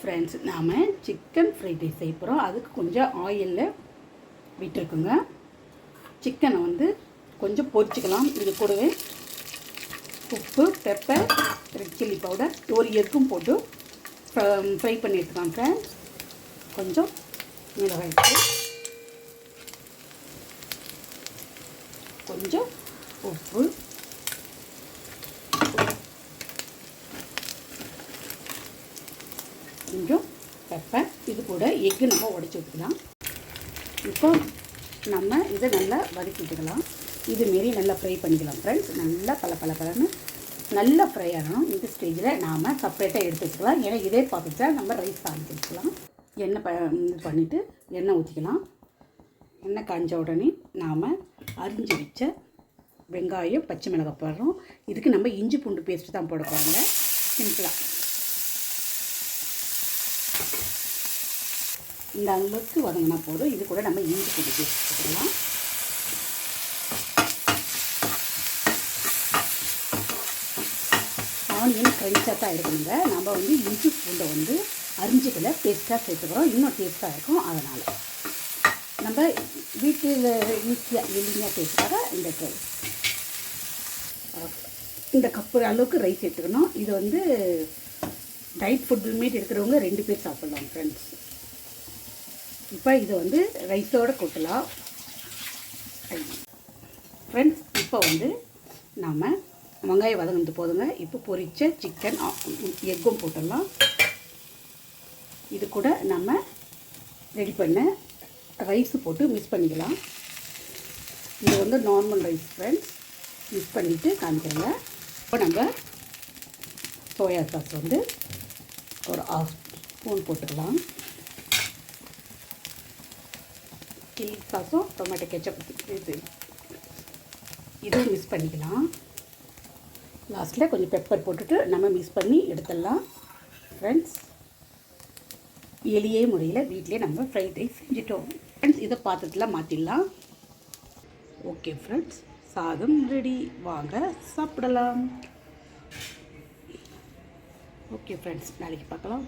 Friends, நாம் chicken fried rice செய்ய போகிறோம். அதுக்கு கொஞ்சம் ஆயிலில் விட்டுருக்குங்க. சிக்கனை வந்து கொஞ்சம் பொரிச்சிக்கலாம். இது கூடவே உப்பு, பெப்பர், ரெட் சில்லி பவுடர், ஒரு எக்கும் போட்டு ஃப்ரை பண்ணி எடுத்துக்கலாம் ஃப்ரெண்ட்ஸ். கொஞ்சம் மிளகாய், கொஞ்சம் உப்பு, கொஞ்சம் பெப்பர், இது கூட எக்கு நம்ம உடச்சி ஊற்றிக்கலாம். இப்போ நம்ம இதை நல்லா வதக்கி விட்டுக்கலாம். இதுமாரி நல்லா ஃப்ரை பண்ணிக்கலாம் ஃப்ரெண்ட்ஸ். நல்லா பலன்னு நல்லா ஃப்ரை ஆகணும். இந்த ஸ்டேஜில் நாம் செப்பரேட்டாக எடுத்து வச்சுக்கலாம். ஏன்னா இதே பார்த்துட்டா நம்ம ரைஸ் காய்ச்சி வச்சுக்கலாம். எண்ணெய் இது பண்ணிவிட்டு எண்ணெய் ஊற்றிக்கலாம். எண்ணெய் காய்ஞ்ச உடனே நாம் அரிஞ்சு வச்ச வெங்காயம், பச்சை மிளகாய் போடுறோம். இதுக்கு நம்ம இஞ்சி பூண்டு பேஸ்ட்டு தான் போட போகிறோங்க. சிம்பிளாக இந்த அளவுக்கு வதங்கினா போதும். இது கூட நம்ம இஞ்சி பூண்டு பேஸ்ட் போட்டுக்கலாம். ஆனியன் ஃப்ரெஞ்சாக தான் இருக்கணுங்க. நம்ம வந்து இஞ்சி பூண்டை வந்து அரிஞ்சிக்கல, பேஸ்ட்டாக சேர்த்துக்கிறோம். இன்னும் டேஸ்ட்டாக இருக்கும். அதனால் நம்ம வீட்டில் ஈஸியாக எளிமையாக பேசுகிறத இந்த கப்பு அளவுக்கு ரைஸ் எடுத்துக்கணும். இது வந்து டயட் ஃபுட்டுமேட் இருக்கிறவங்க 2 பேர் சாப்பிட்லாம் ஃப்ரெண்ட்ஸ். இப்போ இதை வந்து ரைஸோடு கொட்டலாம் ஃப்ரெண்ட்ஸ். இப்போ வந்து நாம் வெங்காயம் வதங்கிட்டு போதுங்க. இப்போ பொரித்த சிக்கன், எக்கும் போட்டுடலாம். இது கூட நம்ம ரெடி பண்ண ரைஸு போட்டு மிக்ஸ் பண்ணிக்கலாம். இது வந்து நார்மல் ரைஸ் ஃப்ரெண்ட்ஸ். மிக்ஸ் பண்ணிவிட்டு காமிக்கிறேங்க. இப்போ நம்ம சோயா சாஸ் வந்து ஒரு 1/2 ஸ்பூன் போட்டுக்கலாம். சில்லி சாஸும் டொமேட்டோ கெச்சப் இதுவும் மிக்ஸ் பண்ணிக்கலாம். லாஸ்ட்டில் கொஞ்சம் பெப்பர் போட்டுட்டு நம்ம மிக்ஸ் பண்ணி எடுத்துடலாம் ஃப்ரெண்ட்ஸ். எளிய முறையில் வீட்டிலே நம்ம ஃப்ரைட் ரைஸ் செஞ்சிட்டோம் ஃப்ரெண்ட்ஸ். இதை பாத்திரத்தில் மாற்றிடலாம். ஓகே ஃப்ரெண்ட்ஸ், சாதம் ரெடி. வாங்க சாப்பிடலாம். ஓகே ஃப்ரெண்ட்ஸ், நாளைக்கு பார்க்கலாம்.